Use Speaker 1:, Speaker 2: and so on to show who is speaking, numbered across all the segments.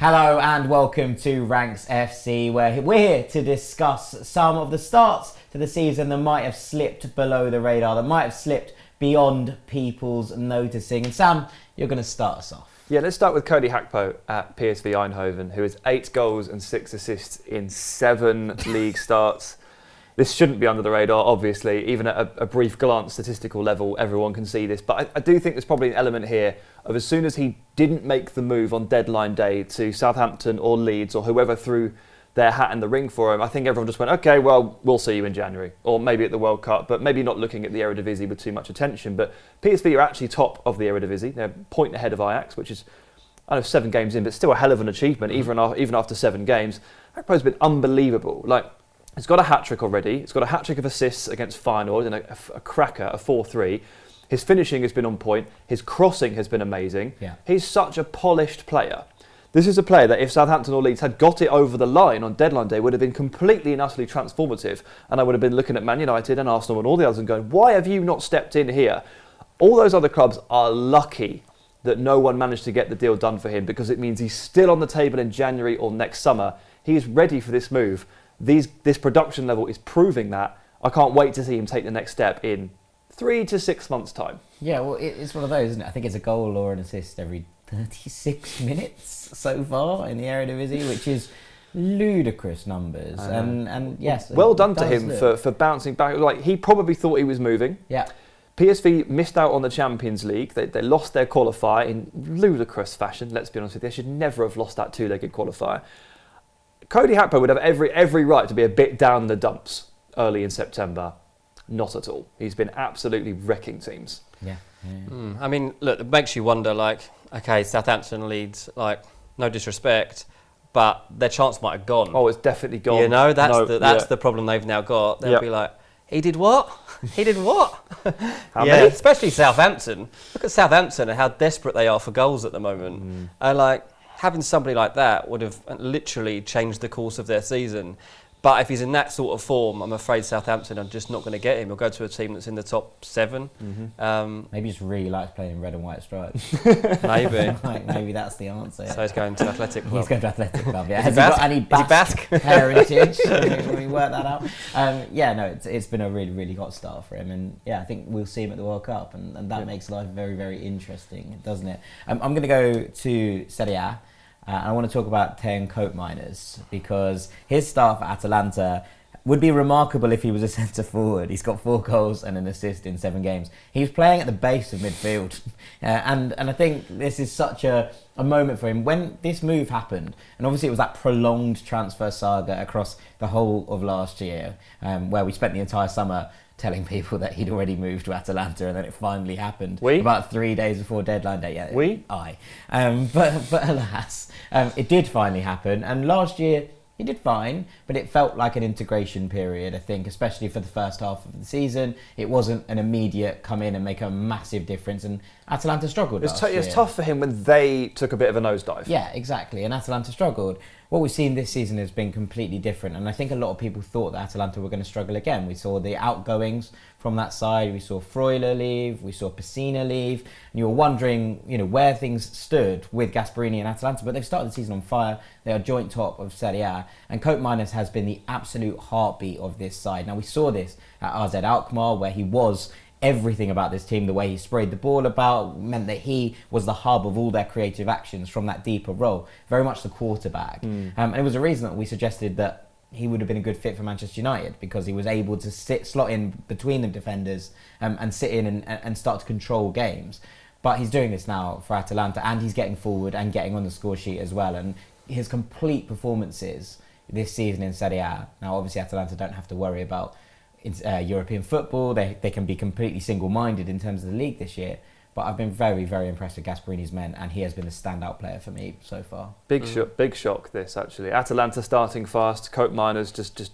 Speaker 1: Hello and welcome to Ranks FC, where we're here to discuss some of the starts to the season that might have slipped below the radar, that might have slipped beyond people's noticing. And Sam, you're going to start us off.
Speaker 2: Yeah, let's start with Cody Gakpo at PSV Eindhoven, who has 8 goals and 6 assists in 7 league starts. This shouldn't be under the radar, obviously. Even at a brief glance, statistical level, everyone can see this. But I do think there's probably an element here of as soon as he didn't make the move on deadline day to Southampton or Leeds or whoever threw their hat in the ring for him, I think everyone just went, OK, well, we'll see you in January. Or maybe at the World Cup, but maybe not looking at the Eredivisie with too much attention. But PSV are actually top of the Eredivisie. They're a point ahead of Ajax, which is, I know, 7 games in, but still a hell of an achievement, even after 7 games. Gakpo's been unbelievable. He's got a hat-trick already. He's got a hat-trick of assists against Feyenoord and a cracker, a 4-3. His finishing has been on point. His crossing has been amazing.
Speaker 1: Yeah.
Speaker 2: He's such a polished player. This is a player that if Southampton or Leeds had got it over the line on deadline day would have been completely and utterly transformative. And I would have been looking at Man United and Arsenal and all the others and going, why have you not stepped in here? All those other clubs are lucky that no one managed to get the deal done for him, because it means he's still on the table in January or next summer. He is ready for this move. This production level is proving that. I can't wait to see him take the next step in 3 to 6 months' time.
Speaker 1: Yeah, well, it's one of those, isn't it? I think it's a goal or an assist every 36 minutes so far in the Eredivisie, which is ludicrous numbers. And yes,
Speaker 2: well done to him for bouncing back. He probably thought he was moving.
Speaker 1: Yeah.
Speaker 2: PSV missed out on the Champions League. They lost their qualifier in ludicrous fashion. Let's be honest with you, they should never have lost that 2-legged qualifier. Cody Gakpo would have every right to be a bit down in the dumps early in September. Not at all. He's been absolutely wrecking teams.
Speaker 1: Yeah.
Speaker 3: I mean, look, it makes you wonder, okay, Southampton, Leeds, no disrespect, but their chance might have gone.
Speaker 2: Oh, it's definitely gone.
Speaker 3: You know, that's the problem they've now got. They'll be like, he did what? He did what?
Speaker 2: Many?
Speaker 3: Especially Southampton. Look at Southampton and how desperate they are for goals at the moment. And having somebody like that would have literally changed the course of their season. But if he's in that sort of form, I'm afraid Southampton are just not going to get him. He'll go to a team that's in the top 7.
Speaker 1: Maybe he just really likes playing in red and white stripes.
Speaker 3: Maybe.
Speaker 1: Maybe that's the answer.
Speaker 3: So he's going to Athletic Club.
Speaker 1: He's going to Athletic Club, yeah.
Speaker 3: Has
Speaker 1: he got any
Speaker 3: Basque
Speaker 1: heritage? Can we work that out? It's been a really, really hot start for him. And yeah, I think we'll see him at the World Cup. And that makes life very, very interesting, doesn't it? I'm going to go to Serie A. I want to talk about Teun Koopmeiners, because his start for Atalanta would be remarkable if he was a centre forward. He's got 4 goals and an assist in 7 games. He's playing at the base of midfield. And I think this is such a moment for him. When this move happened, and obviously it was that prolonged transfer saga across the whole of last year, where we spent the entire summer telling people that he'd already moved to Atalanta, and then it finally happened about 3 days before deadline day. Yeah, but alas, it did finally happen. And last year he did fine, but it felt like an integration period, I think, especially for the first half of the season. It wasn't an immediate come in and make a massive difference, and Atalanta struggled last year.
Speaker 2: It's tough for him when they took a bit of a nosedive.
Speaker 1: Yeah, exactly, and Atalanta struggled. What we've seen this season has been completely different, and I think a lot of people thought that Atalanta were going to struggle again. We saw the outgoings from that side. We saw Freuler leave. We saw Pessina leave. And you were wondering, where things stood with Gasperini and Atalanta, but they've started the season on fire. They are joint top of Serie A, and Koopmeiners has been the absolute heartbeat of this side. Now, we saw this at AZ Alkmaar, where he was everything about this team. The way he sprayed the ball about meant that he was the hub of all their creative actions from that deeper role, very much the quarterback. And it was a reason that we suggested that he would have been a good fit for Manchester United, because he was able to slot in between the defenders and sit in and start to control games. But he's doing this now for Atalanta, and he's getting forward and getting on the score sheet as well. And his complete performances this season in Serie A. Now, obviously, Atalanta don't have to worry about European football. They can be completely single-minded in terms of the league this year. But I've been very, very impressed with Gasperini's men, and he has been a standout player for me so far.
Speaker 2: Big shock this, actually. Atalanta starting fast, Koopmeiners just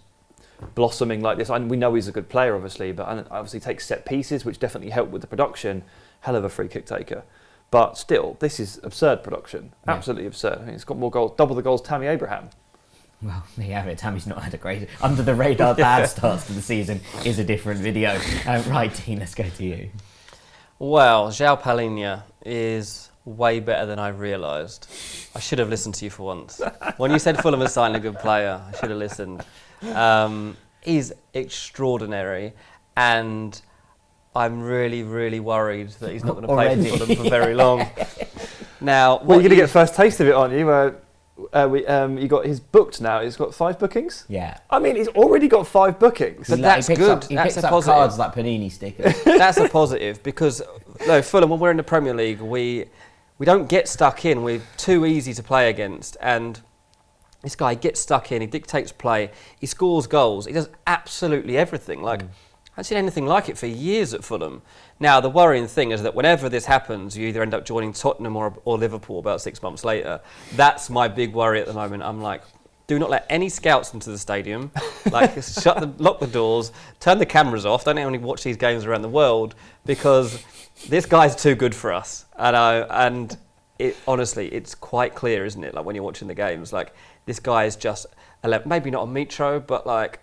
Speaker 2: blossoming like this. We know he's a good player, obviously, but obviously takes set pieces, which definitely help with the production. Hell of a free kick taker. But still, this is absurd production. Absolutely absurd. I mean, he's got more goals, double the goals Tammy Abraham.
Speaker 1: Well, there you have it. Tammy's not had a great under the radar bad starts to the season is a different video. Right, Dean, let's go to you.
Speaker 3: Well, João Palhinha is way better than I realised. I should have listened to you for once. When you said Fulham was signing a good player, I should have listened. He's extraordinary, and I'm really, really worried that he's not going to play for Fulham for very long. Now,
Speaker 2: well, you're going to get first taste of it, aren't you? You got his booked now. He's got 5 bookings.
Speaker 1: Yeah.
Speaker 2: I mean, he's already got 5 bookings.
Speaker 3: But that's good.
Speaker 1: He
Speaker 3: that's
Speaker 1: picks
Speaker 3: a
Speaker 1: up
Speaker 3: positive.
Speaker 1: cards like Panini stickers.
Speaker 3: That's a positive because Fulham, when we're in the Premier League, we don't get stuck in. We're too easy to play against, and this guy gets stuck in. He dictates play. He scores goals. He does absolutely everything. I haven't seen anything like it for years at Fulham. Now, the worrying thing is that whenever this happens, you either end up joining Tottenham or Liverpool about 6 months later. That's my big worry at the moment. I'm like, do not let any scouts into the stadium. Lock the doors, turn the cameras off. Don't only watch these games around the world because this guy's too good for us. And honestly, it's quite clear, isn't it? Like when you're watching the games, like this guy is just maybe not a Mitro, but like.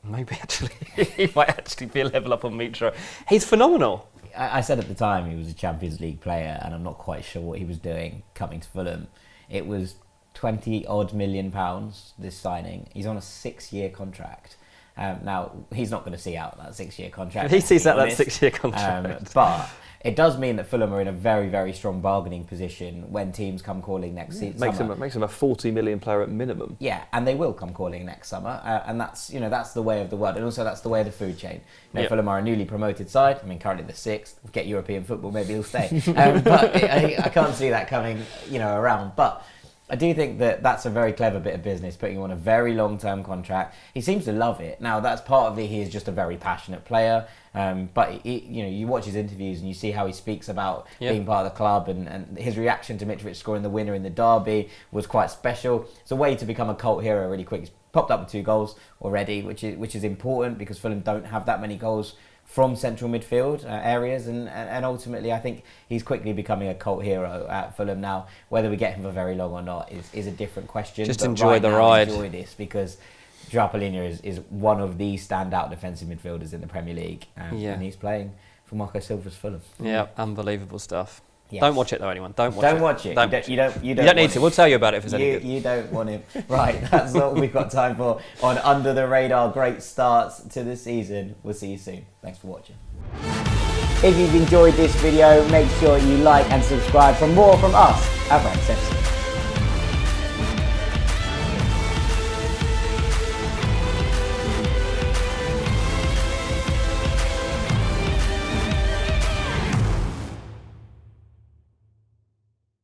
Speaker 3: Maybe actually, he might actually be a level up on Mitro. He's phenomenal.
Speaker 1: I said at the time he was a Champions League player, and I'm not quite sure what he was doing coming to Fulham. It was 20-odd million pounds, this signing. He's on a 6-year contract. Now, he's not going to see out that 6-year contract.
Speaker 3: He sees that 6-year contract.
Speaker 1: But it does mean that Fulham are in a very, very strong bargaining position when teams come calling next season.
Speaker 2: Makes him a 40 million player at minimum.
Speaker 1: Yeah, and they will come calling next summer, and that's the way of the world, and also that's the way of the food chain. Fulham are a newly promoted side. I mean, currently the 6th. Get European football, maybe he'll stay. But I can't see that coming, around. But I do think that that's a very clever bit of business, putting him on a very long-term contract. He seems to love it. Now, that's part of it. He is just a very passionate player. But you watch his interviews and you see how he speaks about being part of the club, and his reaction to Mitrovic scoring the winner in the derby was quite special. It's a way to become a cult hero really quick. He's popped up with 2 goals already, which is important because Fulham don't have that many goals from central midfield areas, and ultimately I think he's quickly becoming a cult hero at Fulham now. Whether we get him for very long or not is a different question.
Speaker 3: Just
Speaker 1: but
Speaker 3: enjoy
Speaker 1: right
Speaker 3: the
Speaker 1: now,
Speaker 3: ride.
Speaker 1: Enjoy this because João Palhinha is one of the standout defensive midfielders in the Premier League, and he's playing for Marco Silva's Fulham.
Speaker 3: Yeah, unbelievable stuff.
Speaker 1: Yes.
Speaker 3: Don't watch it though, anyone. Don't watch it.
Speaker 1: You don't
Speaker 3: need to. We'll tell you about it if it's any good.
Speaker 1: You don't want him. Right, that's all we've got time for on Under the Radar. Great starts to the season. We'll see you soon. Thanks for watching. If you've enjoyed this video, make sure you like and subscribe for more from us at Ranks FC.